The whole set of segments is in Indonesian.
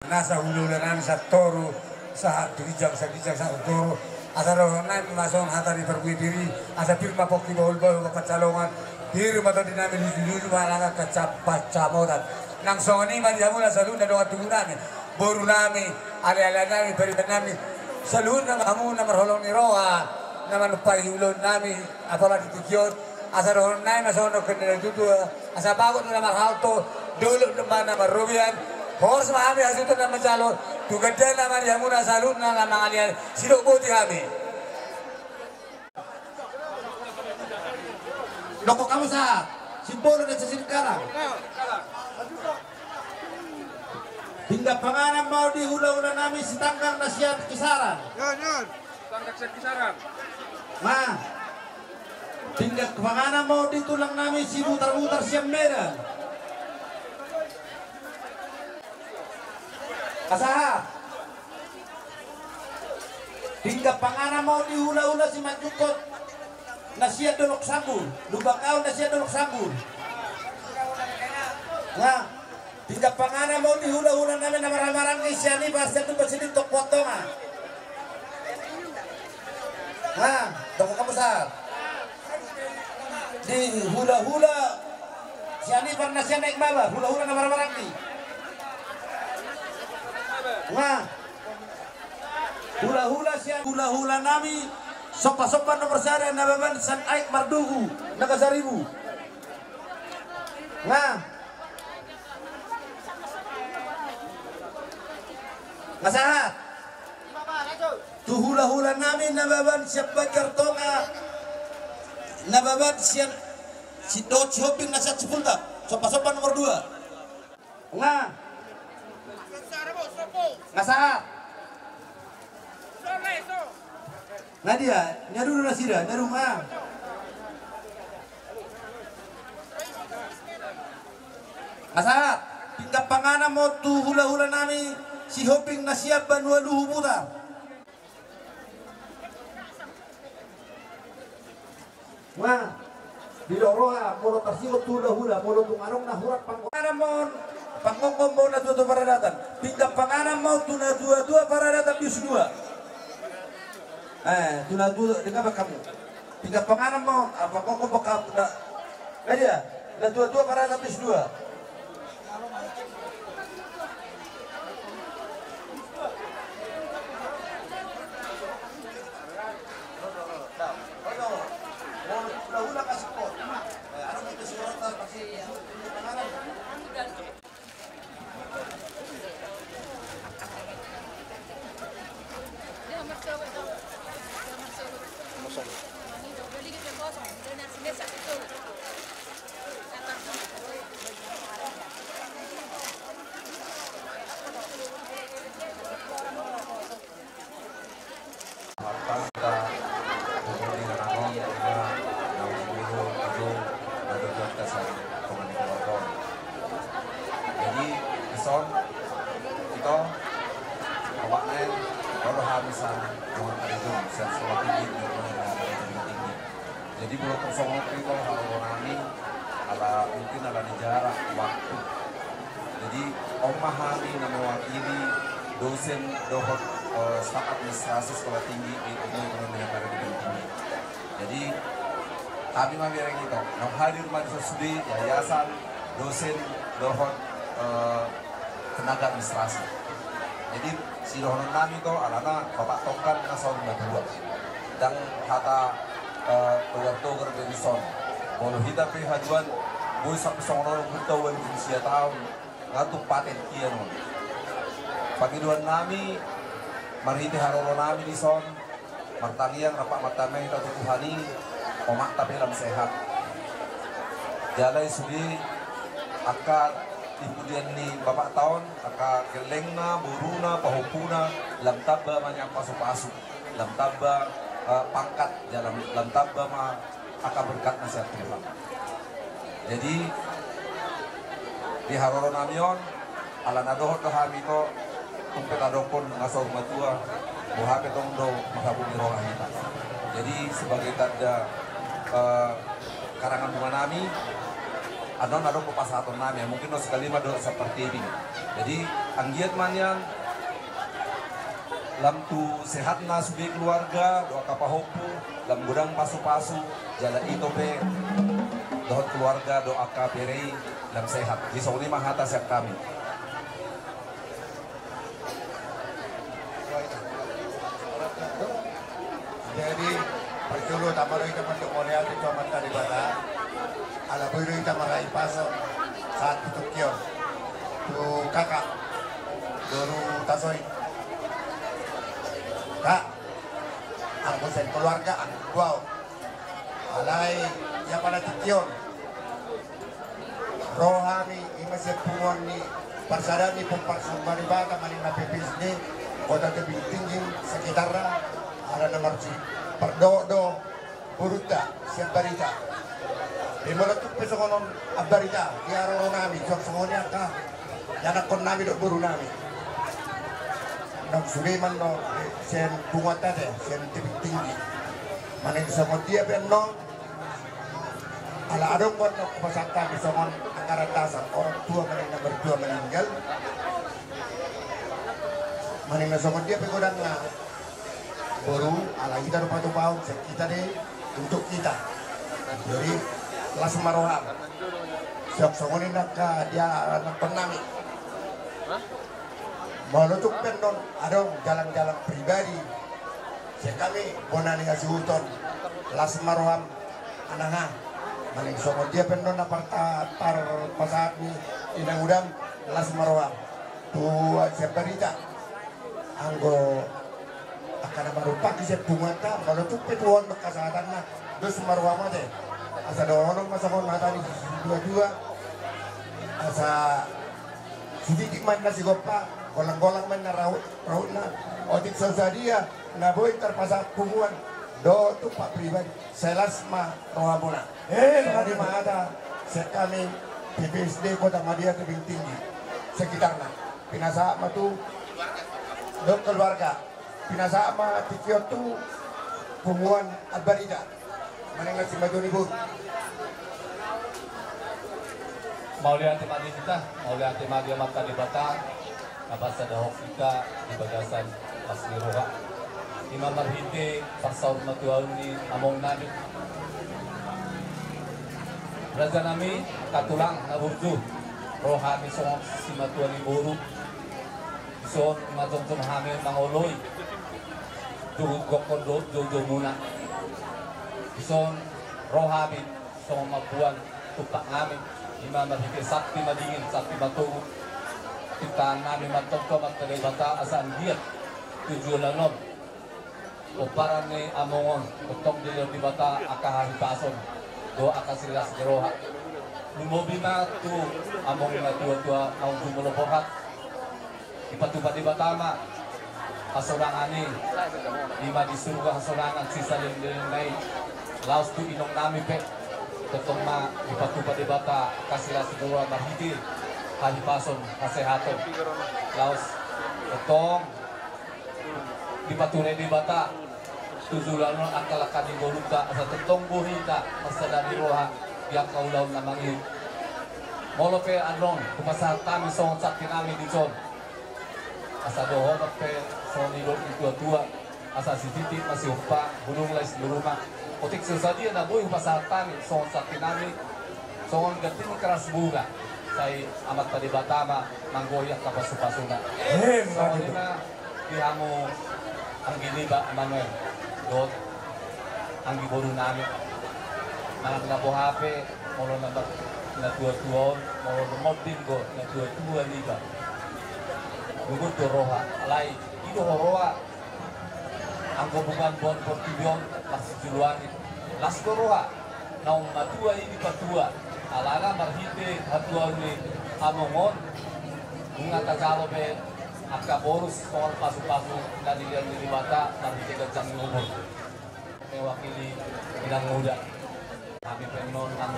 Nasa hululan sa toro sa tuwijang sa toro asa rohonay masong hatari perwidiri asa firma pokti bol kapacalongan firma to dinami lulu malanga kacapacamotan nang soni madiamu na salun na doa tunami boru nami ale-ale nami periban nami salun na mamu na marholong ni roha na manupay hulon nami apalagi tikyot asa rohonay masong no kenal tutu asa bagot na marhalto dulu na marubian Hors mahami asito na mancalo, tugada naman yang muna salud na mga alian, sino buti kami. Loko kamu sa simbolo na sa sinikarang. Hingga panganan mau dihula-hula namin si tanggang na siya kisaran. Yun. Tanggang siya kisaran. Ma, hingga panganan mau ditulang namin si mutar-mutar siya medan. Asaha, hingga panganan mau dihula-hula si Manjukot na siya dolok sambul, lubakaw na siya dolok sambul. Nah, hingga panganan mau dihula-hula namin na marang-marang ni siya ni basta ito ba sinitok potonga. Nah, doko kamu sa di hula-hula siya ni parang na siya naik baba, hula-hula na marang-marang ni. Nah, hula-hula siya, hula-hula nami sopa-sopa nomor sari na baban san aik mardugu nagasaribu. Nah, masahat tu hula-hula nami na baban siya bakartonga na baban siya si Dodge Hopping na siya sepulta sopa-sopa nomor 2. Nah, Ngasahat. Nadia, nyaru na sira, nyaru ma. Ngasahat. Tinggal panganan mo tu hula-hula nami si Hoping na siya banwa luhu muda. Ma, diloroha, molo tarsigot tu hula-hula, molo tungarong na hurat panganan mo. Pangongkong mau na dua para datang, tinggal panganan mau tuna dua para datang bis 2. Tuna dua dengan apa kamu? Tinggal panganan mau apa kongkong bakal na dia, na dua para datang bis 2. Jadi ison kita awaknya kalau habisan dengan itu sesuatu tinggi tinggi. Jadi belum kosong itu kalau nami ala mungkin ada di jarak waktu. Jadi omahami nama wakili dosen dohot staf administrasi sekolah tinggi di Ekonomi Negara di tinggi. Jadi kami memilih itu. Nah, hadir majelis studi yayasan dosen dohot tenaga administrasi. Jadi si dohon kami itu alana bapak tokan nasol berdua dan kata togar benson. Kalau kita prihajuan boy sampai songono bertawan usia tahun ngatu paten kian. Pagiduan nami mariti harolo nami di son martaliang rapak matamai kita Tuhani omak tapi dalam sehat. Jalai sudi akad kemudian ni bapak tahun aka gelengna buruna pahupuna lam tabba manyang pasu-pasu lam tabba pangkat dalam lam tabba ma aka berkat nasihat Tuhan. Jadi di haroro namion ala nadohot kami to kumpet adopon ngasau matua buhape tongdo makabuni roh kita. Jadi sebagai tanda karangan bunga nami adon pepasaton nami mungkin sekali mado seperti ini. Jadi anggiat manyan lam tu sehat na subi keluarga doa kapahopu lam gudang pasu-pasu jala ito pe doa keluarga doa kaperei lam sehat. Di sini mahata siap kami. Jadi perculu tamarai teman Korea itu cuma tadi bata ala biru tamarai paso saat itu kion tu kakak dulu tasoi kak aku sen keluarga wow alai yang pada tikion rohani imasih pungon ni persadani pemparsumbari bata maning na pipis ni kota tebing tinggi sekitar ada nomor si perdodo buruta siap barita di meletup pesongonon abarita di aroro nami sok songonya ka janak kon nami dok buru nami nak Suleiman no sen bunga tade sen tebing tinggi maning songon dia benong ala adong kon no pasakta di songon anggaran dasar orang tua maning nomor 2 meninggal maning songon dia pegodang na baru ala kita rupa tu bau kita deh untuk kita jadi kelas maroham siap songonin nak dia anak penami menutup pendon ada jalan-jalan pribadi sekali bonani asuton kelas maroham ananga maning songon dia pendon aparta par pasat ni inang udam kelas maroham tu siap berita anggo akan baru pagi saya bunga ta kalau tuh petuan bekasatan na dos marwama deh asa doonong masakon mata ni dua-dua asa sedikit man na si gopa golang-golang man na raut na otik sasadia na boy terpasa punguan do tu pak pribadi selas ma rohamuna di mana sekami PPSD Kota Madia Tebing Tinggi sekitarnya pinasa matu dok keluarga pinasama tikyo tu punguan albarida manenga si Madoni bu Maulia temadi kita maulia temadi mata di bata kapasa dahok kita di bagasan pasni roha imam marhite pasaur matuaun ni among nami raja nami katulang na burju roha ni song si matuan ni buru son matong hamil mangoloy Jugod kokondo, jojo muna. Ison rohamin, so mabuan, tutak namin. Ima mahigit sakti madingin, sakti matugo. Tintaan namin matongko magtalibata asaan diyan. Tujuan lang nun. O para ni amongon, utong dilo di bata akahahipason. Do akasilas di roha. Lumobi na tu among na tua-tua ang jumulopohat. Ipatupad di batama. Kasorangan ni lima di surga kasorangan sisa lilin laos tu inong nami pe tetong ma ipatupad di bata kasila siguro mahidi halipason kasehaton laos tetong dipatunay di bata tujulan no akalakan di boluta sa tetong buhita masadani roha yang kaulaw na mangin molo pe anong kumasahan kami sa sakti namin di son asa doho pe so nilog tua-tua asa si titit masih upa bulung lais di rumah otik sesadia na boy pasatan so sakti nami so gatin keras bunga say amat tadi batama manggoyak kapasupasuna so nina dihamu ang giniba manuel dot ang giboru nami manang nabuhape molo na tua-tuon molo modin go na tua-tua liba gugut roha alai itu horoa ang gubungan bon portibion masih juluan las roa naung matua ini patua alana marhite hatua ni amongon bunga tajalo be akaborus soal pasu-pasu dari yang dibata marhite gajang ngomong mewakili bidang muda kami penon ang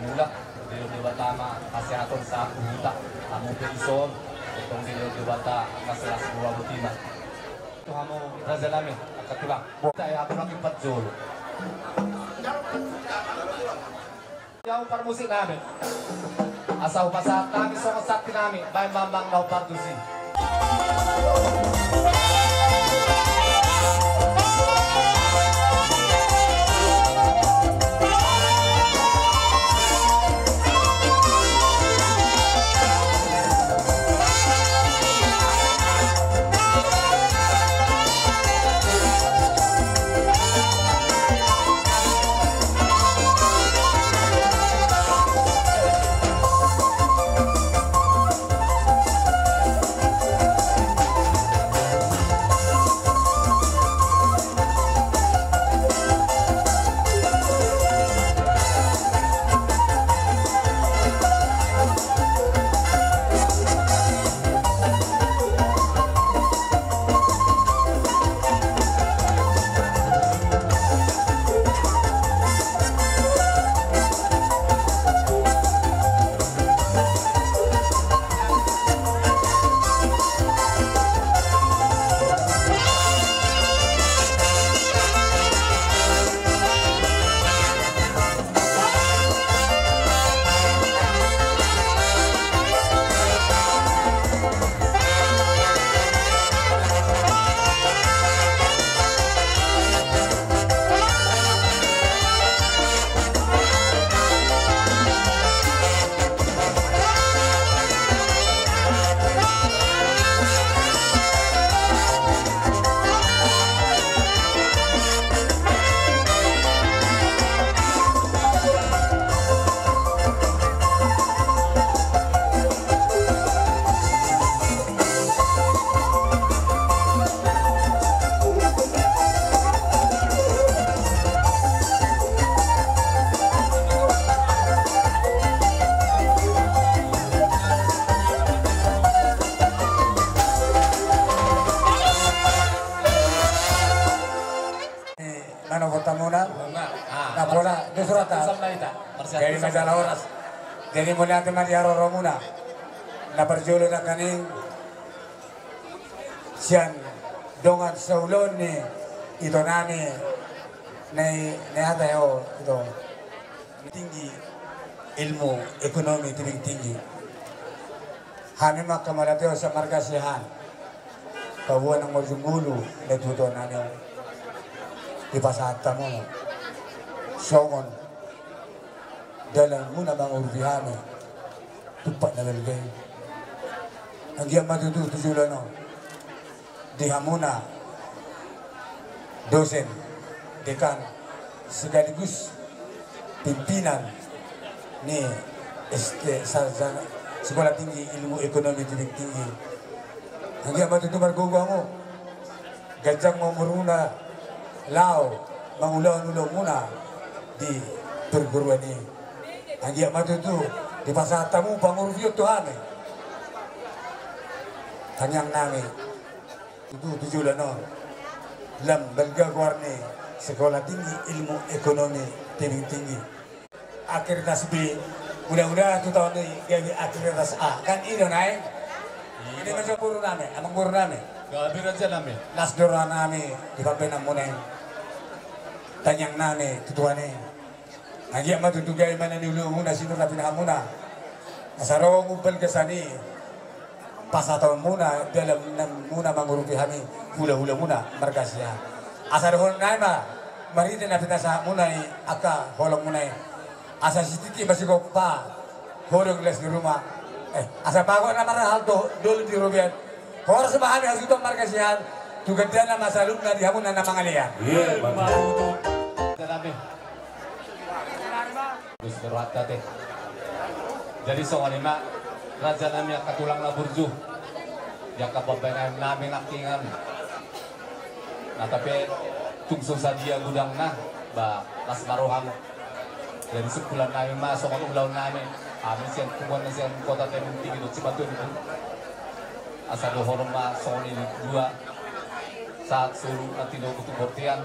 mulak di batama kesehatan saat buta kamu pension itong di bata masalah sebuah butina itu kamu raja nami katulang saya aku lagi 4 jolo yang par musik namin asa upasa kami songo sakti nami bay Bambang Lau Pardusi. Ano Botamuna, Napola, Dusurata, dari majalah oras, dari mulai Mariaro Romuna, naperjulo na kaning siyan dongan sa ulon ni ito nani na ata yo ito tinggi ilmu ekonomi tibing tinggi. Kami makamalapyo sa markasihan, kabuan ng Morjungulu na tuto nani. Di pasata mo, songon, dalang muna mga urubihano, tupak na lalagay. Ang iyang matututusulan no, diha muna, dosen, dekan, sekaligus pimpinan ni sa sekolah tinggi ilmu ekonomi tinggi. Ang iyang matutumarguga mo, gajang mo muruna, Lao, mangulaw-ulaw muna di perguruan ini. Ang iya matutu di pasata mo pangurvyo Tuhan eh. Kanyang nami itu tujulan no. Lam belgagwarni sekolah tinggi ilmu ekonomi tinggi. Akhir tas B, mudah-mudahan 2 tahun ini jadi akhir tas A. Kan ini naik. Ini macam guru nami, amang guru nami. Gabi raja nami. Nasdora nami di pampenang muna. Tanyang nani tutuane agi matutugay man ni ulo muna sino na pinahamuna asaro ngumpal kasani pasataw muna dalam muna mangurupi kami hula-hula muna markasya asaro na ma marita na pinasa muna ni aka holong muna asa sititi basigo pa horong les di rumah asa bago na marahal to dolo di rubian hor sa bahami hasito markasya tuganda na masalub na dihamon na namangalian Nabi. Terus berwata teh. Jadi soal lima raja nami katulang laburju. Yang kapabenan nami nakingan. Nah tapi tungsu sadia gudang nah ba las maroham. Jadi sebulan nami mah soal ulau nami. Amin sian kumon sian kota Tebing Tinggi do Cibatun. Asal do horma soal ini 2 saat suruh nanti do kutubortian.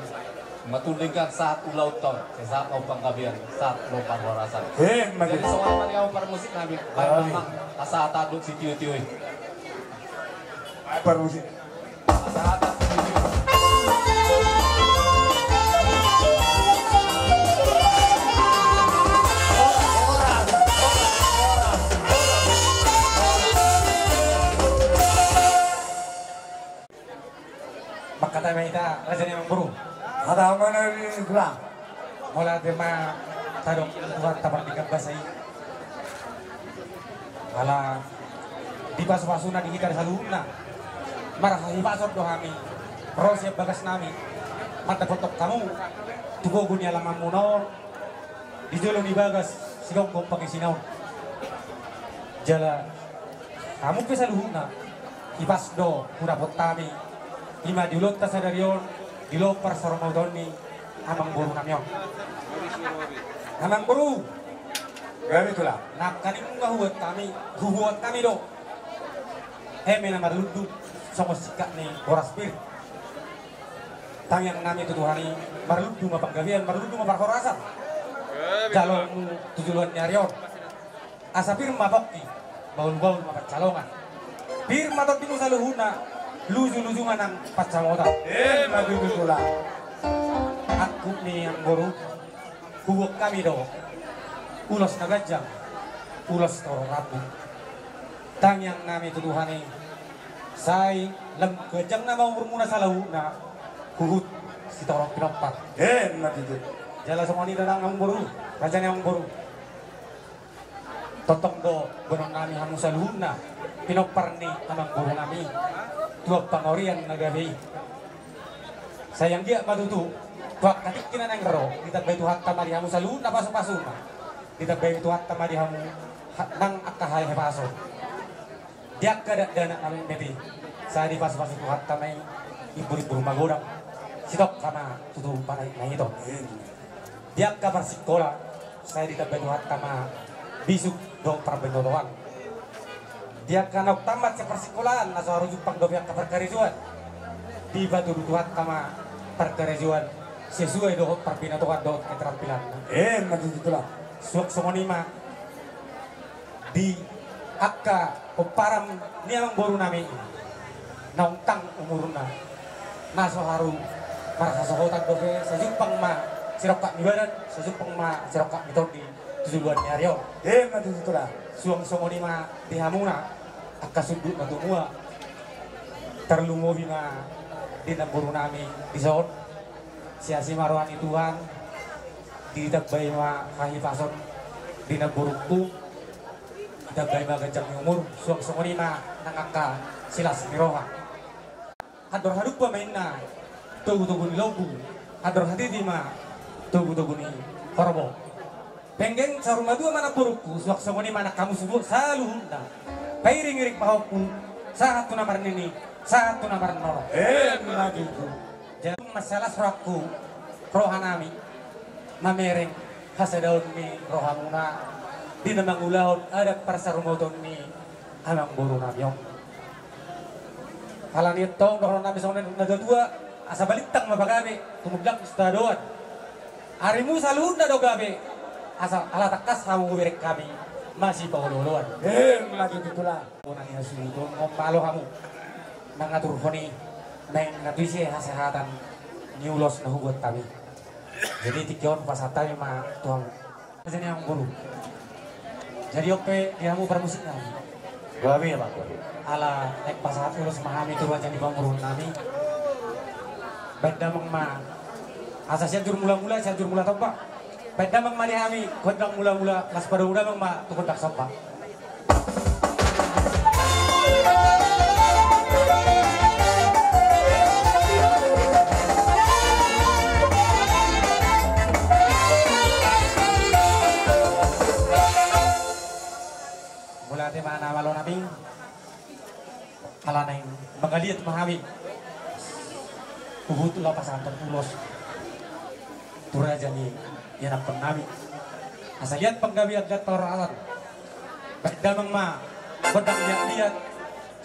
Matulingkan saat ulau tahun, saat mau panggabian, saat mau parwarasan. Jadi soal maniau para musik nabi, baik mama, asa ataduk si tiwi-tiwi. Para musik. Asa ataduk si tiwi-tiwi. Makata kita rasanya memang buru. Ada mana ni pula? Mula tema tadong buat tabar tiga basai. Ala di pasu-pasuna di kita saluna. Marah hibasot do kami. Ros ya bagas nami. Mata potok kamu. Tugo gunya lamang munaon. Di jolo di bagas sigong kong pangisinaon. Jala kamu ke saluna. Hibas do muna potami. Lima dilot ta sadarion dilopar sarmaudoni amang buru namyon. Amang buru. Gani itulah. Nak kaning huwat kami do. Na marludu sama sikap ni boras bir. Tangyang nami tutuhani marludu mapanggawian, marludu maparhorasan. Jalong tujuan nyarion. Asapir mabokki, baul-baul mapacalongan. Bir matot timu saluhuna. Luju-lujungan ng pacamoda. Maju itulah. Aku ni yang boru. Huwag kami do. Ulos na gajang. Ulos toro rabu. Tangyang nami tuduhani. Say lam gajang na mau muna sa lahu na huhut si torong pinampat. Maju itu. Jala semua ni dadang ang boru. Raja yang boru. Totong do gunung nami hamu sa luhun na. Pinopar ni amang boru nami. Tuwag pangorian na gabi. Sayang dia matutu. Tuwag katik kinanang ro. Ditabay tuhat tamari hamu sa luhun na paso-paso na. Ditabay tuhat tamari hamu nang akahay hepaso. Diak kadak dana namin beti. Saya di paso-paso tuhat tamay ibu-ibu magodang. Sitok kama tutu panay na ito. Diak kabar sikola. Saya ditabay tuhat tama bisuk dong parabenodoan. Dia kanok tamat sa persikolahan nasa harujuk panggabiak ka perkarijuan. Di batu dutuhat kama perkarijuan sesuai dohot parbinatuan dohot keterampilan. Maju itulah. Suak songonima di akka param niamang boru nami naungtang umuruna naso haru marasa sohotan dobe sejupang ma sirokak mibadan sejupang ma sirokak mitodi tujuan nyaryo. Maju itulah. Suang songonima di hamuna akka sudut na tumua terlungobi na dinaburu nami di saon siasi maruan ituan ditagbay ma kahipason dinaburuku ditagbay ma gancang umur suang songonima nangaka silas miroha hador haduk pamain na tugu-tugu ni lobu hador hadidi ma tugu-tugu ni korbo penggeng sa rumah dua mana buruku suak songonima na kamu subuk saluhunda pairing-iring pahokun saat tu namar nini saat tu namar noro Maju itu. jadi masalah surakku rohanami mamereng hasadaun mi rohamuna di namang ulahon ada parsarumoton mi amang buru namyong halan ito rohan nami sonen nadadua asa baliktang mabagabi tumuglang istadoan arimu salun na do gabi asa alatakas hamu birek kami masih paululuan. Maju itulah. Unang inasuliton ngomalo kamu nangatur honi nang natuisi hasehatan niulos na hugot kami. Jadi tikion pasata yung mga tuang kasi niyang guru. Jadi ope diamu permusik na. Gabi ya Pak. Ala naik pasat ulos mahami turuan jadi pamurun nami. Beda mengma asa siya jur mula-mula siya jur mula topa. Beda mang manihami kodang mula-mula mas pada udah mang ma tukun tak sopa. Mula di mana malo nabi ala nang magaliat mahami uhutulah pasangan ulos turaja ni yan ang pangnabi. Asaliat panggabi at toraan. Bagdamang ma, badang liat-liat.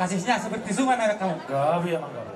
Kasihnya seperti sungai mereka kamu. Gabi ya Gabi.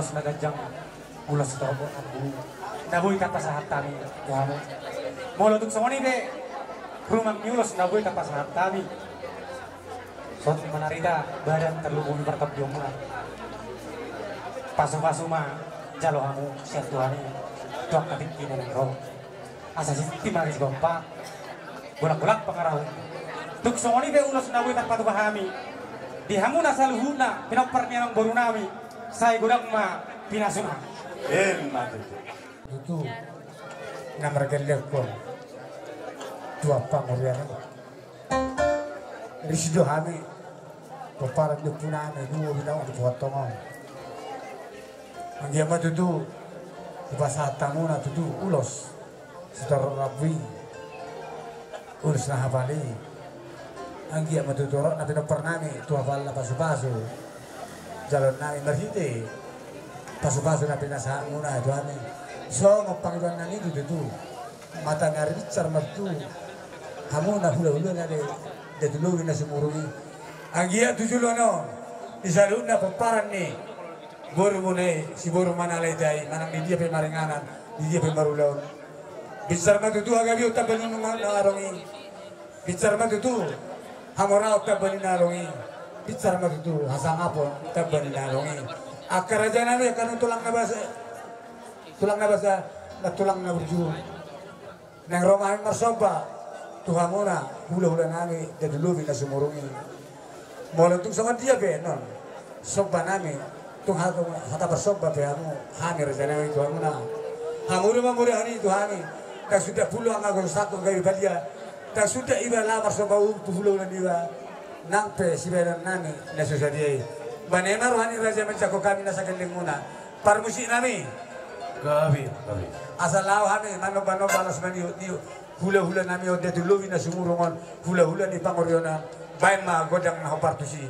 ulos nagajang ulos tobo ambu nabuy kapasahat tami kuhamo molo tuk songoni be rumang ulos nabuy kapasahat tami sot manarita badan terlubung pertop jomla pasu-pasuma jalo hamu siap tuhani tuak katik kini nero asa sistem maris gompa bolak-bolak pengarau tuk songoni be ulos nabuy tanpa tubahami di hamuna saluhuna pinopar niang baru nami saya gudang ma pinasuna itu nomor gelek ko dua pangurian risido hami para de punane dua bidang di potong anggia ma tutu di pasar tamuna tutu ulos setor rabi ulos na habali anggia ma tutu na pinopar nami tua vala pasu-pasu jalan nami merhite pasu-pasu na pinasaan muna itu kami so ngopanggilan nani itu mata ngari bicar mertu kamu na hula-hula na de dulu na semurungi anggia tujuh lono disalun na pemparan nih boru mune si boru mana ledai manang di dia pe maringanan di dia pe marulaun bicar mertu tu agak biu tabelin ngarongi bicar mertu tu hamora tabelin ngarongi bicar mertu tu hasang apa tabelin ngarongi akar aja nami kan tulang na berjuang nang romahin marsoba Tuhan mona hula-hula nami dari dulu bina semurungi mulai untuk sama dia benon soba nami Tuhan hata bersoba be hamu hamir jana Tuhan mona hamuri mamuri hani Tuhan tak sudah puluh angga satu gawi balia tak sudah iba la marsoba tu hula-hula niwa nang pe si benon nami na susah dia banema rohani raja mencako kami nasa gendeng muna parmusi nami Gabi. asal lau hami mano balas mani hula-hula nami ode dulu wina sumurungan hula-hula ni pangoriona bain ma godang na hopartusi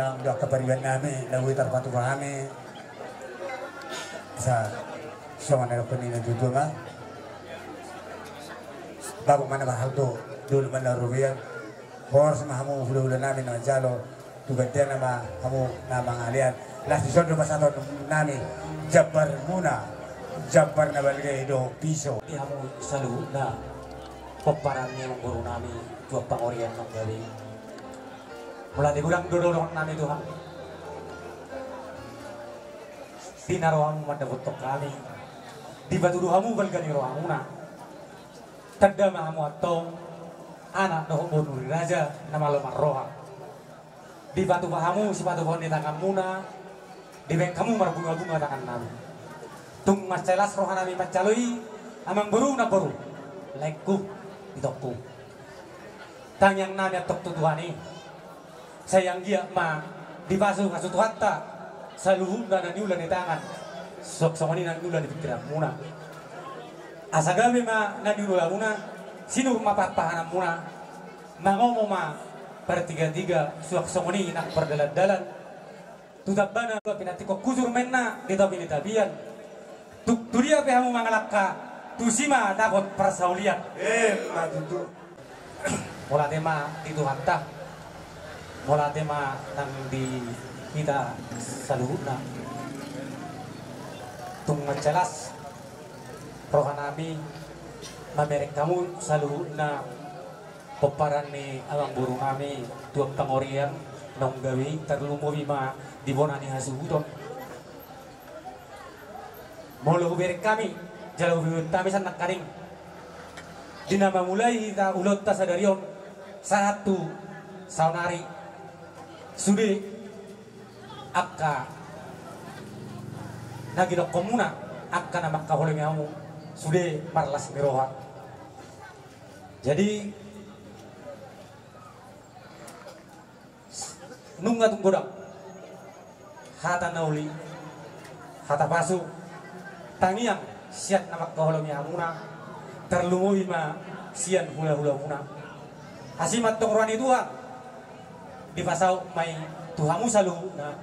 ulang doa kepariban namin, lawi terpatu kami. Sa soalnya penina juga mah. Bago mana bahal to, dulu mana rubian. Bors mahamu hula-hula namin na jalo. Tugadyan nama kamu nama ngalian. Last di sondo pasado namin, Jabar muna. Jabar na balgay do piso. Kamu selalu na peparannya mengguru nami dua pangorian ng gabi. Mula di gudang dodorong nami Tuhan. Tinarohamu madabutok kami. Di batuduhamu balgani rohamuna. Tanda mahamu atong anak doh bonuri raja nama lomar roha. Di batu bahamu si batu pohon di tangan muna. Di beng kamu marbunga-bunga tangan nami. Tung macelas roha nami macalui amang baru na baru. Lekku ditokku. Tang yang nami atok tutuhani. Sayang dia ma dibasuh kasut hatta. Saluhun dan niulan di tangan. Sok somani nan niulan di pikiran muna. Asa gabi ma naniulan muna. Sino mapapahanam muna. Mangomo ma bertiga-tiga suak somani nak berdalan-dalan. Tutap bana pinatiko kusur menna di tabi-tabian. Tuk turia pehamu mangalaka. Tusima dapat persaulian. Matutu. Mola tema itu hatta. Mola tema nang di kita saluhuna. Tung menjelas rohan nami mamerek kamu saluhuna peparan ni alang burung kami tuang pangorian nong gawi terlumuhi ma di bonani hasuhuton. Molo berek kami jauh kami sanak karing. Dinama mulai kita ulot ta sadarion satu saunari sude akka nagidok komuna akka na makahulong yamu sude marlas miroha. Jadi nunga tunggodang hata nauli hata pasu tangiang siat na makahulong yamuna terlumui ma sian hula-hula muna. Asimat tong ruani Tuhan di pasau mai Tuhamu salu na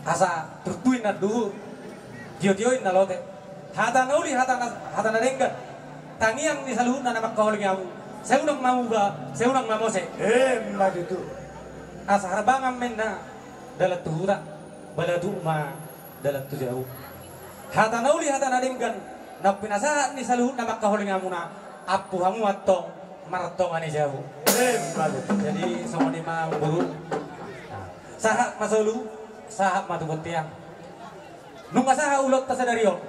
asa tertuin na duhur tio-tioin na lote hata nauli hata na denggan tangiang di salu na namak kahulong yamu seunang mamu ba seunang mamose Matutu. asa harbangan men na dalat tuhura baladu ma dalat tu jauh hata nauli hata na denggan na pinasahan ni saluhut na makahulong yamu na apu hamu atong maratong ani jauh. Jadi semua ni mah buru. Sahak masulu, sahak matubot tiang. Nung saha ulot ta sadario.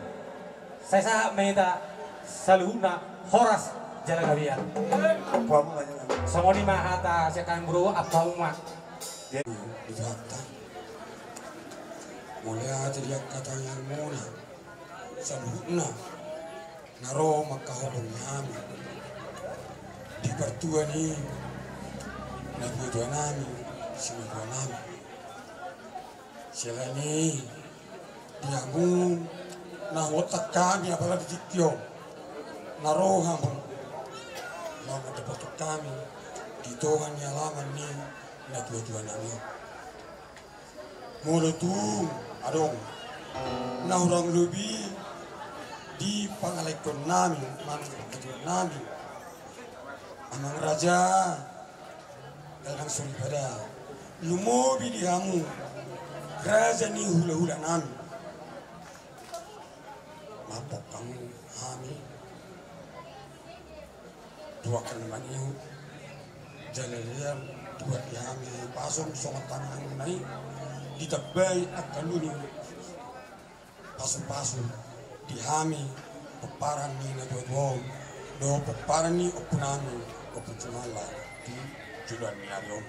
Saya sahak meta saluhuna horas jalan gabian. Pamu banyak. Semua ni mah hata sekan buru apa mah. Jadi dikata. Mulai ada dia katanya muna. Saluhuna. Naro makahulong yamu. Di pertua ni nagbutuan namin, sinubuan namin. Sila ni diamun nahotak kami apalagi dikyo naroham lama dapat kami ditohan yalaman ni nagbutuan namin. Mula tu adong na orang lebih di pangalekon namin managbutuan namin. Amang raja dalam suri pada lumobi di kamu raja ni hula-hula nami mapok kamu kami dua kaliman iu jalalian dua di kami pasong songat tangan naik ditabai akaluni pasong-pasong di kami peparan ni na dua do peparan ni opunami opucumala di judan niario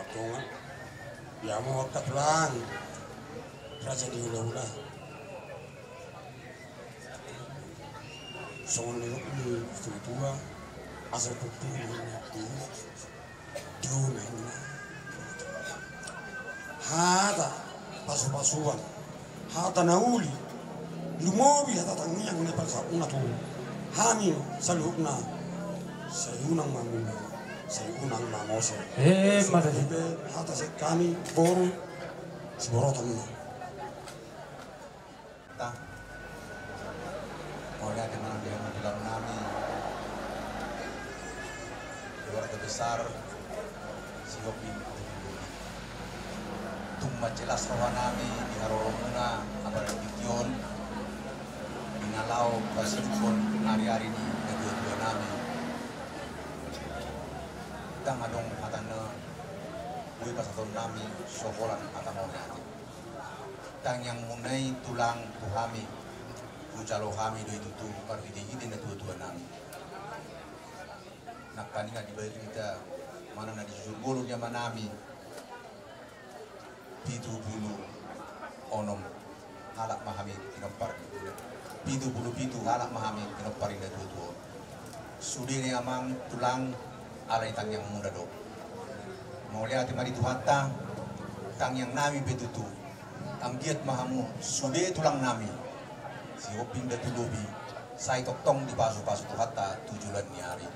atongan biamo katlan raja di hula-hula songon ni tua asal putih ni diuna ini hata pasu-pasuan hata nauli lumobi hata tangiang ni palsa una tu Hamil saluhna sayunang mamuna saya unang mamose. Madali. Atas kami boru seborotan. Kita mau lihat di mana dia bilang nami keluarga besar si Yopi tumma jelas roha nami di haroromuna kabar dikion binalau basipun hari-hari ini kedua-dua nami kita ngadong katana gue pasaton nami sokolan kata mau nanti tang yang munai tulang tuhami ucalo kami do itu tu parvidigi na dua-dua nami nak kaninga di bawah kita mana na di jurgolo dia manami pitu bulu onom halak mahami kinopar pitu bulu pitu halak mahami kinopar ina dua-dua sudiri amang tulang alai tang yang muda do mau lihat mari tuhata tang yang nami betutu tang giat mahamu sude tulang nami si Hoping datulobi sai toktong di pasu-pasu tuhata tujulan ni hari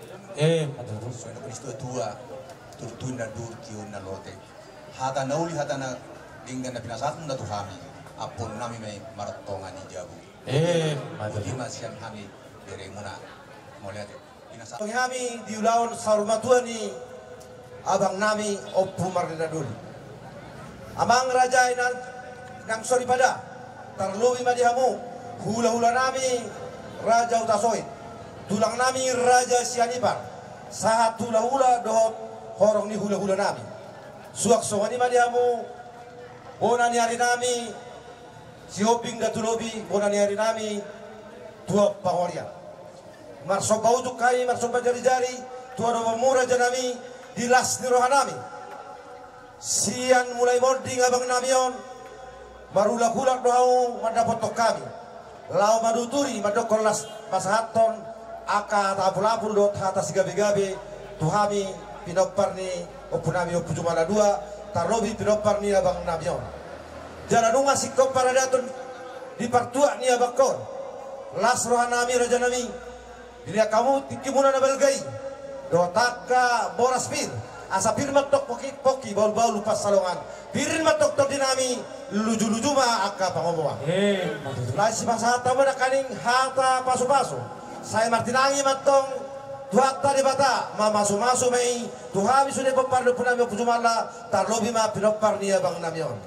Madali. so ina Kristo tua turtun na dur kion na lote hata nauli hata na dinggan na pinasatun na tuhami apon nami may maratongan ni jabu Madali. di masyan kami dari muna mau lihat pinasatun Kami di ulaun sarumatuan ni abang nami Oppu Marlinadul. Amang raja nang sori pada tarluwi madihamu hula-hula nami raja utasoit tulang nami raja sianipar sahat hula-hula dohot horong ni hula-hula nami suak songani madihamu bonani hari nami si Hoping datulobi bonani hari nami tua pangorian marso baujuk kami marso jari-jari tua do murah janami dilas ni rohanami sian mulai mording abang namion marulak-ulak dohau madapotok kami lau maduturi madokon las pasahaton aka tapul-apul dot hata sigabe-gabe tuhami pinopar ni opunami opujumana dua tarobi pinopar ni abang namion jaranunga sikop paradaton di partua ni abakon las rohanami raja nami bila kamu tikimuna na belgai dotaka boras pir asa pir matok poki baul lupas salongan pirin matok tok dinami luju-luju ma akka pangomoa Madali. lai si pasata mo na kaning hata paso-paso saya martinangi matong tuata di bata mamaso-maso may tuhami sudah pempardo punami pujumala tarlobi ma pinopar niya bang namion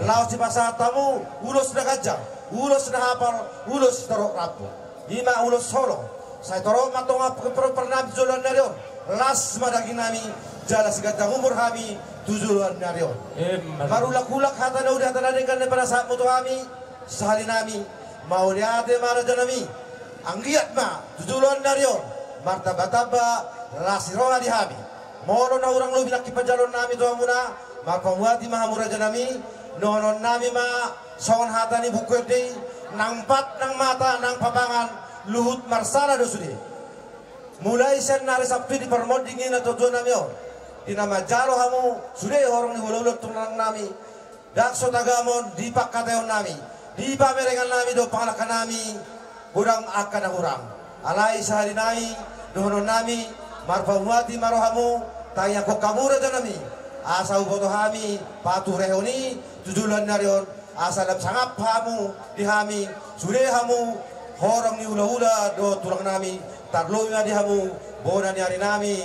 lao si pasata mo ulos na kajang ulos na hapar ulos tarok rapo ima ulos solo saya toro matong pernam jualan narion las madagi nami jala sigatang umur kami tujuan narion marulak-ulak hata na udah hata dengan pada saat mutu kami sehari nami mau lihat maraja nami anggiat ma tujuan narion martaba-taba lasiroa di hami mono na urang lubi laki pajalon nami tuang muna marpamuati mahamuraja nami nonon nami ma songon hata ni bukwede nangpat nang mata nang papangan luhut marsala dosudi mulai sen nari sabtu di permodingin atau tujuan nami on di nama jalo hamu sudah orang ni ulah-ulah tunang nami dakso tagamon di pakateon nami di pamerengan nami do pangalakan nami kurang akan kurang alai sehari nami dohonon nami marpamuati marohamu tanya kok kamu raja nami asa uboto hami patu rehoni tujulan narion asa lab sangap hamu di hami sudah hamu horong ni ula-ula do tulang nami tarloy na di hamu bona ni hari nami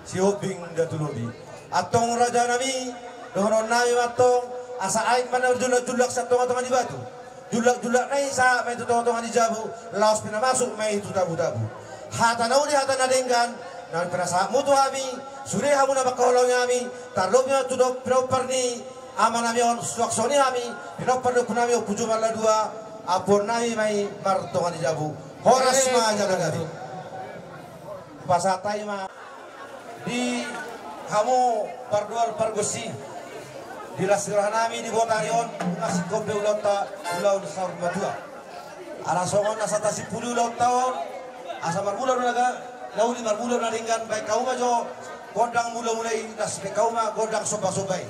si Hoping datulobi atong raja nami dohonon nami matong asa aing mana julak-julak sa tonga-tonga di batu julak-julak na isa may tutong-tonga di jabu laos pinamasok may tutabu-tabu hata na uli hata na denggan na pinasa mutu hami suri hamu na bakahulaw nami tarloy na tudok pinopar ni ama nami on suaksoni hami pinopar do punami o pujuman la dua apon nami may martongan di jabu horas ma jaga gabi pasatay ma di kamu pardual pargosi di lasirahan nami di botarion ngasih kobe ulauta ulaw di sahur madua alasongon nasa tasip puluh ulaw tahun asa marmula naga lauli marmula na ringgan baik kau majo godang mula-mulai nas kau ma godang soba-sobay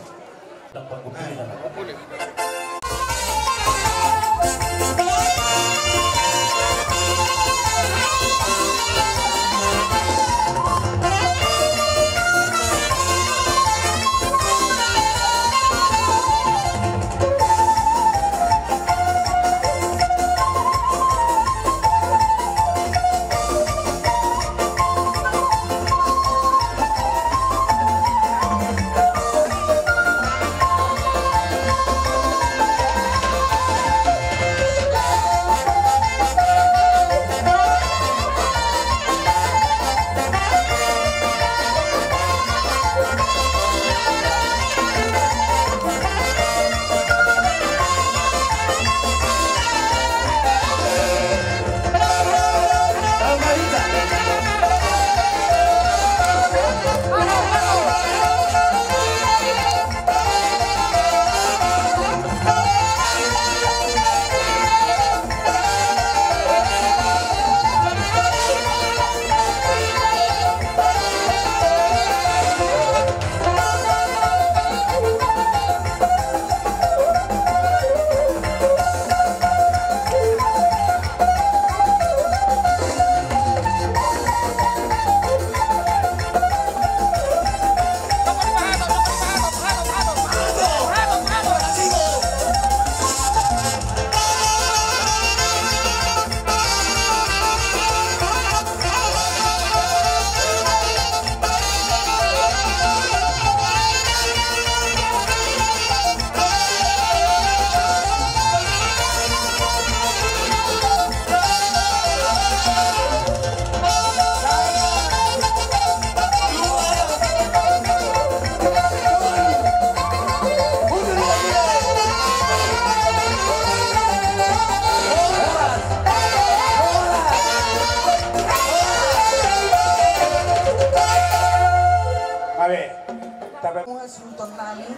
Mga sultan namin,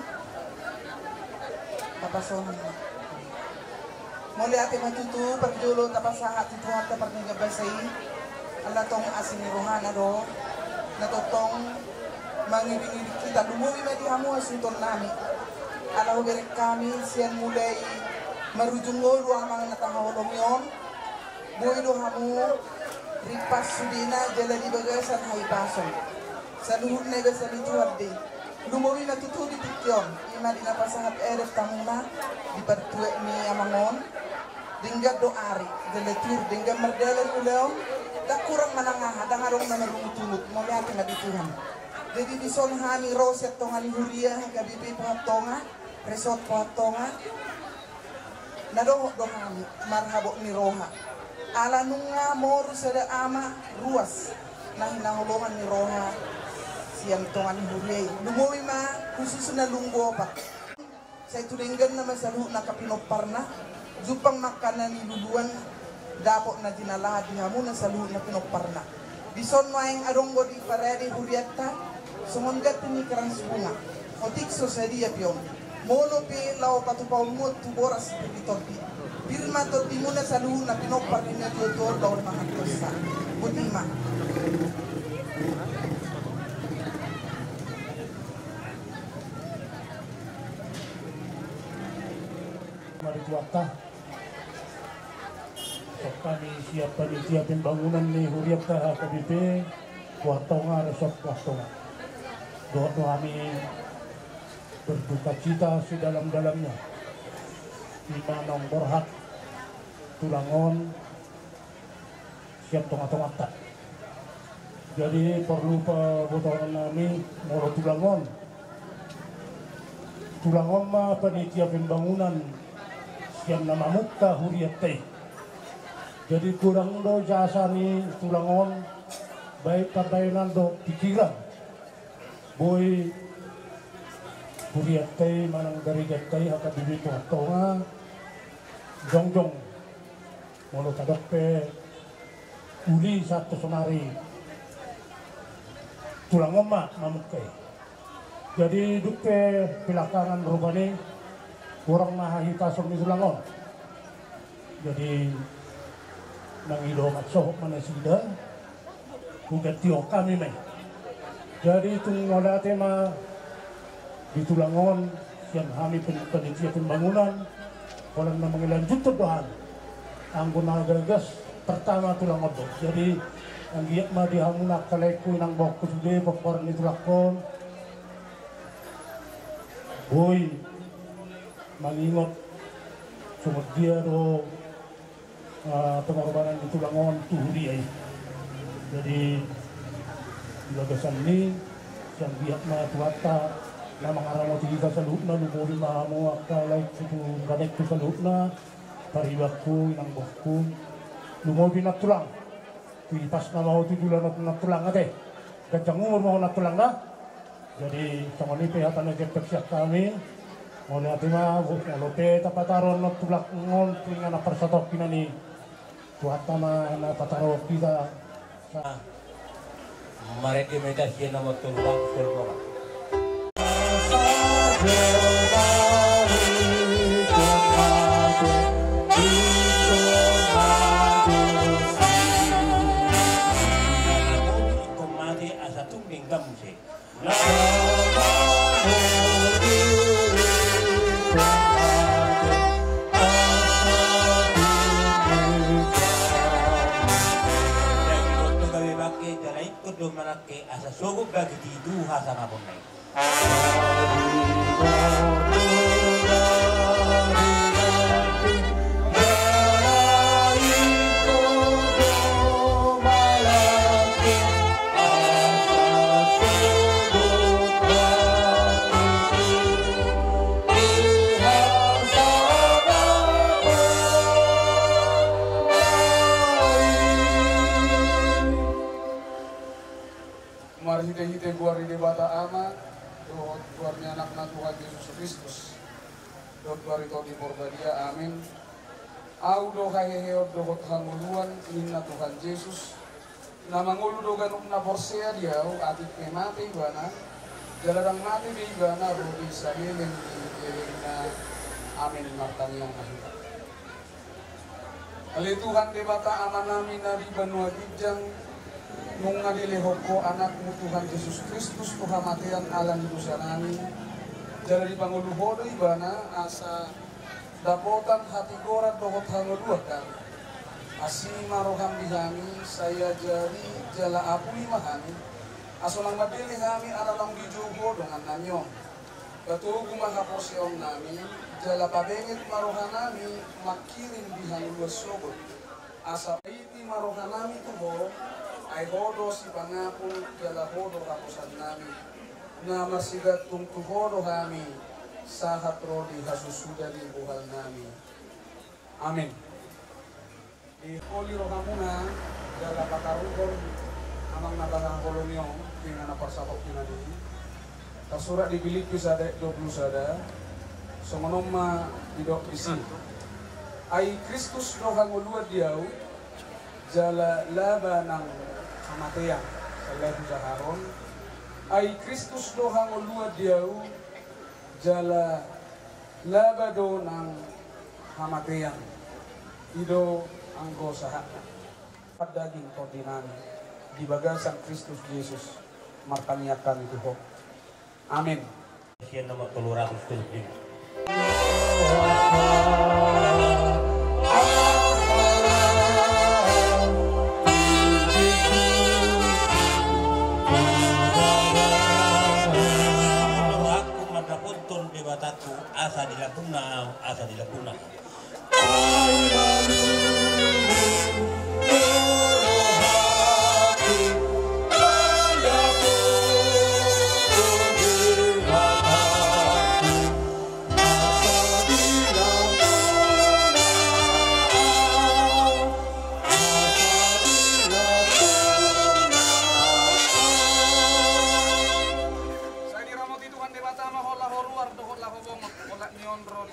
tapasonan mo. Muli ati matutu, pagdulo tapasahat ito at pagngabasay, alatong asiniruhan na do, natutong mangibinibig kita. Lumuwi madiha mo ang sultan namin. Alaw berek kami, siyan mulay marujungolo ang mga natahawalong yon. Buwilo hamu, ripas sudina, jala di bagasan haipason. Sa luhut na sa lituad di. Lumuwi na tutu di tikyon, ima di napasahat eref tamuna, di pertuwe ni amangon, dingga doari, deletur, dingga merdelan uleon, tak kurang manangah, ada ngarong na narumutunut, mo lihat na dituhan. Jadi bison hani roset tongan huria, gabibi pahatonga, resort pahatonga, nadohok dohani, marhabok ni roha. Ala nunga moru sada ama ruas, nah hinahulungan ni roha, yang tongan huriyay. Lumuwi ma khusus na lunggo pa. Sa itulinggan na masaluh na kapinopar na, zupang makanan ni luluan, dapo na dinalahad ni hamu na saluh na pinopar na. Bison mo ang aronggo di parede huriyata, sumungat ni karansbunga. Otik so sa diya piyon. Mono pi lao patupaw mo tuboras pipitoti. Pirma to di mo na saluh na pinopar ni na diodor daw mga kosa. Butima. Mari kuatah kami siap panitia pembangunan nih Huriat KBP Kuatonga Resort Kuatonga. Doa kami berduka cita sedalam-dalamnya Imanong Borhat Tulangon siap tonga-tonga tak. Jadi perlu pembotoran kami Moro Tulangon mah panitia pembangunan yang nama muka Huriat teh. Jadi kurang do jasa ni Tulangon baik pantainan do pikiran boy Huriat teh manang dari teh akan dibitu tonga jongjong molo kadok pe uli satu sonari Tulangon mah mamukai. Jadi dupe belakangan rupane kurang mahita sumi Tulangon. Jadi nangilo matso mana sida bukan tio kami mai. Jadi tung wala tema di Tulangon yang kami panitia pembangunan orang na mengelanjut dohan angguna gagas pertama Tulangon do. Jadi ang giyak ma di hamuna kalaiku nang bokku sude pokor ni Tulakon boy mangingot sumut dia do pengorbanan di Tulangon tuhuri ay. Jadi gagasan ni yang biak na tuwata na mangaramo tiga sa luhut na lumuri mahamo akalay situ ganek ko sa luhut na pariwak ko inang bokku lumobi na tulang pipas na mau tujulan na tulang ate gajang umur mau na tulang na. Jadi sama ni pihatan na siap kami mau lihat ma lope tapataron na tulak ngon pinga na persatok pinani tuwata ma na patarok kita Mereka medasi nomor tulang surga. Malaki asa sugod bagi di duha sa ngapon na hite guar di bata ama dot guarnya anak Tuhan Yesus Kristus dot guar itu di porbadia amin au do kaheheot do hanguluan inna Tuhan Yesus nama ngulu do ganuk na porsea diau atik ke mati bana jalarang mati di bana rodi samilin di na amin martani yang mahita ali Tuhan di bata ama nami nari banua gijang nung ngadilihoko anakmu Tuhan Yesus Kristus Tuhan matian alam dosa nami jadi panguluhodo ibana asa dapotan hati gorat dohot hanguluah kan asima roham dihami saya jari jala apu imahani asolang madili kami alalang dijugo dengan nanyo batugu mahaposion nami jala pabengit marohan nami makirin dihanguluah sogot asa iti marohan nami tuho ay hodo si pangapon jala hodo kapusan nami na masigat kung tuhodo kami sa hatro di hasusuda di buhal nami. Amin. Di holi roha muna jala pakarugol amang nabahang kolonyo tingnan na parsapok pinadi kasurat di Pilipis ada 20 sada sumonom ma didok isi ay Kristus roha nguluad diaw jala laba ng kamatayan sa lahat sa haron ay Kristus dohang ulua diaw jala labado ng kamatayan ido ang gosaha padaging to dinami di bagasang Kristus Jesus martaniakan ito ho amin siya naman tulurang stupid bataku asa dilapuna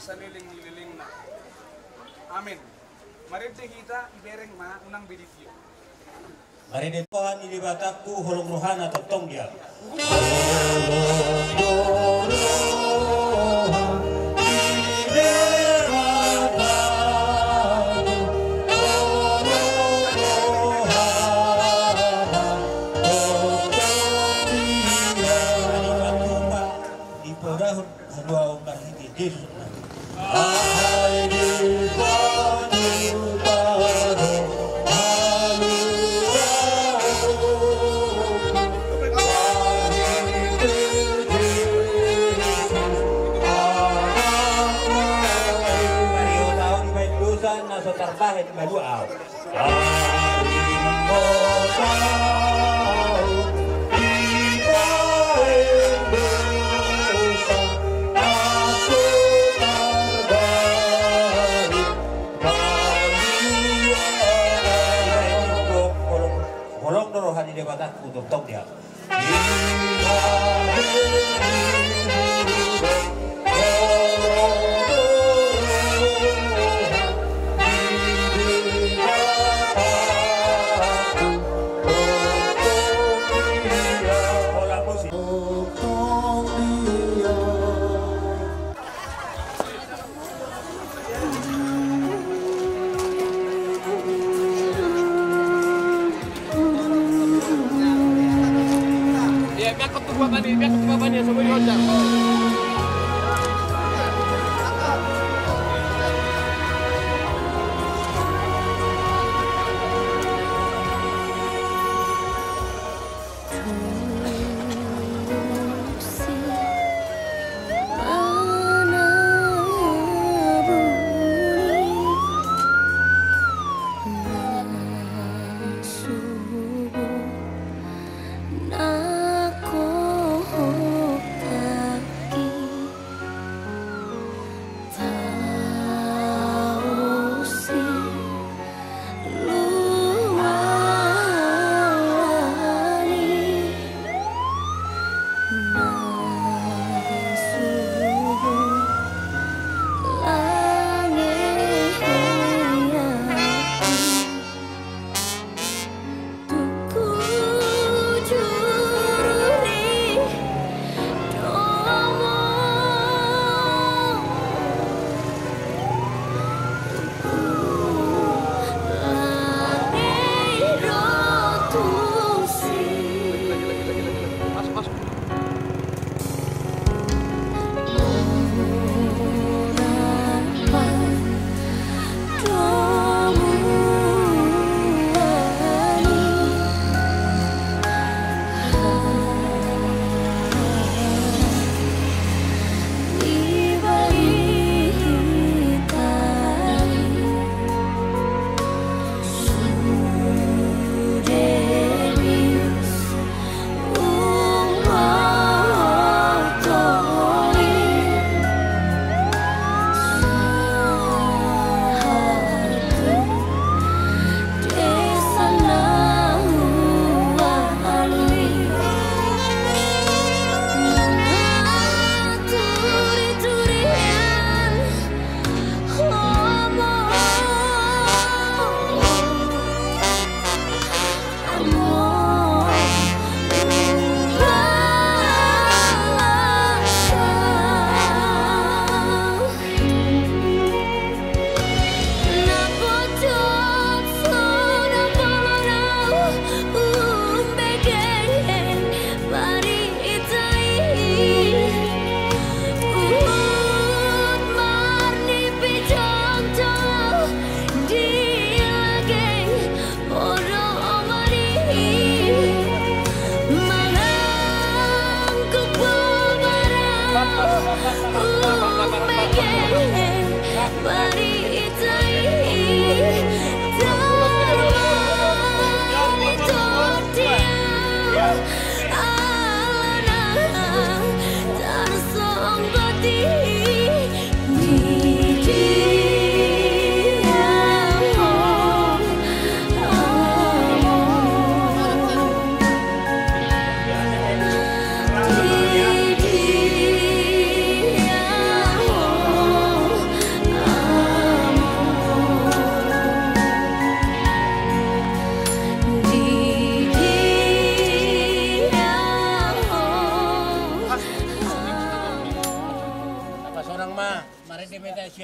saniling-liling na. Amin. Marinte kita ibereng ma unang bidityo. Marinte Tuhan ilibatakku holong rohana totong dia. Di podahun dua umbar hiti terbaik baru aw. Kolong rohani di batakku untuk dia.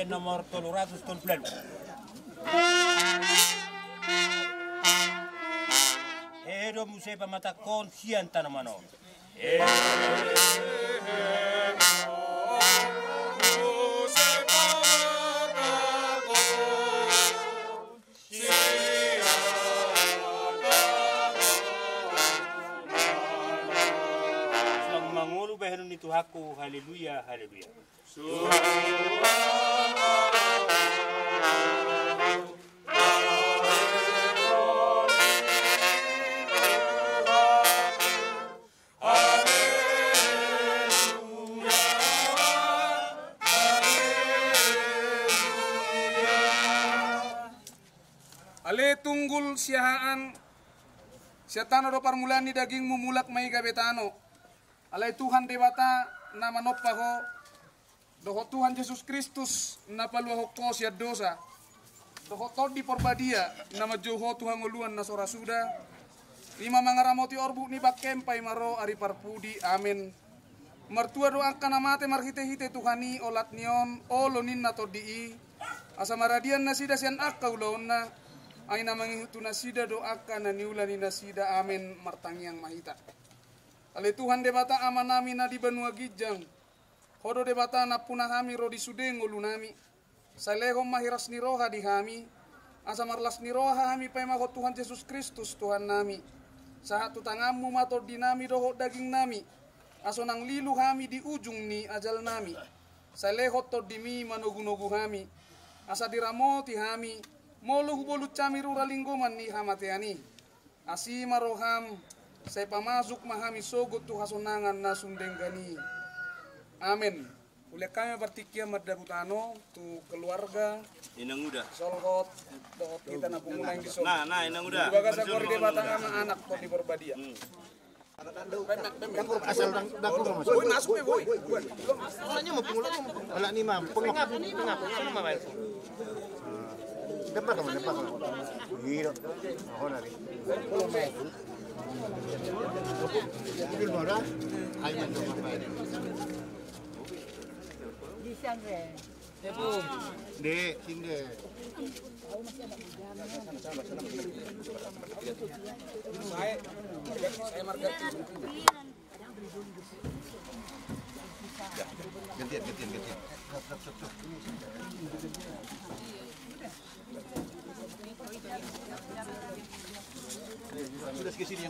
nomor 319. Edo musai pamata konsian tanamano. Selang mangulu bahenun itu aku, haleluya, haleluya. Ale tunggul siahaan siatano do parmulani dagingmu mulak mai gabetano. Alai Tuhan dewata nama noppaho doho Tuhan Yesus Kristus napalua hokko siat dosa. Doho todi porbadia nama joho Tuhan ngoluan nasora suda. Lima mangaramoti orbu ni bakempai maro ari parpudi amin. Mertua doakan amate marhite-hite Tuhani olat nion olonin na todii. Asa maradian nasida sian akka ulaonna. Ay namang itu nasida doakan na niulani nasida amin martangyang mahita. Ale Tuhan debata amanami na di Banua Gijang. Hodo debata na punah kami rodi sudeng ulunami. Salehom mahiras ni roha di kami. Asa marlas ni roha kami paimako Tuhan Yesus Kristus Tuhan nami. Saat tutangamu mato dinami doho daging nami. Aso nang lilu kami di ujung ni ajal nami. Salehot to dimi manogu-nogu kami. Asa diramoti kami. Molu hubolut cami ruralinggoman ni hamateani. Asi maroham. Saya pamasuk mahami sogot tu hasonangan na sundenggani. Amin. Kuliah kami bertikia madabutano tu keluarga. Inang udah. Solhot dohot kita na pungulay di sol. Nah, inang udah. Baga sa kori de batang ama anak to di Perbadia. Asal dapur mas. Boy masuk ya boy. Soalnya mau pengulang wala ni ma'am. Pengap. Ano mabay ko? Dapat kamu. Hiro. Ako na rin. Idul mora. Ay man do mapay. Di, sini. Saya margati. Gantian. Sudah ke sini.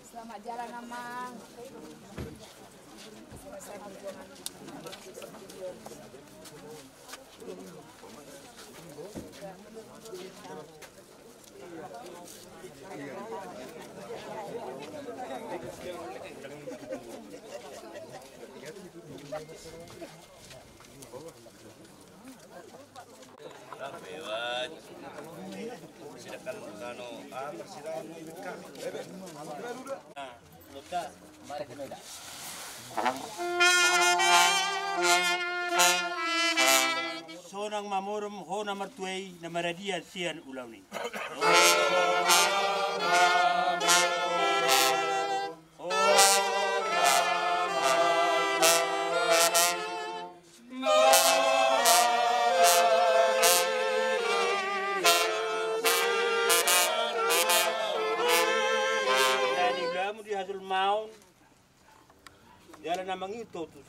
Selamat jalan, Amang. Lewat. Silakan kano persidangan kami. Nah, luka mari kita. Sonang mamurum ho na martuay na maradia sian ulaw ni. Hasil maun jalan namang itu tuh.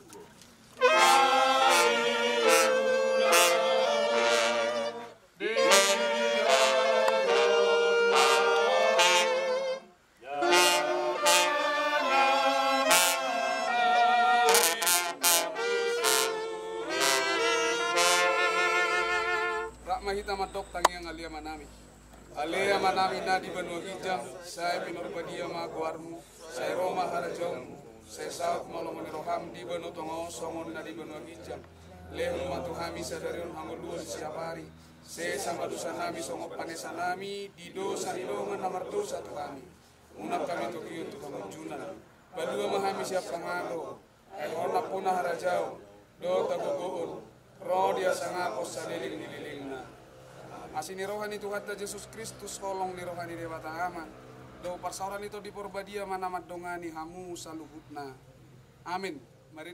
Rahmahita madok tangiang alia manami. Alia manami na di Banua Gijang. Saya pinurbadia maguarmu. Saya Roma Harajong, saya saat malam meniroham di Banua Tongo, songon na di Banua Gijang. Lehu matu kami sadarion hanguluan siap hari. Saya sama dosa nami songo panesa nami di dosa nilongan nomor dosa tu kami. Unap kami Tokyo untuk kamunjunan. Badua mahami siap pangalo. Ehona punah harajau. Do tagugoon. Roh dia sangakos sa liling-nililing na. Asini rohani Tuhan Yesus Kristus kolong ni rohani Dewa Tangaman. Do parsauran itu di Perbadia mana madongani hamu saluhutna. Amin. Mari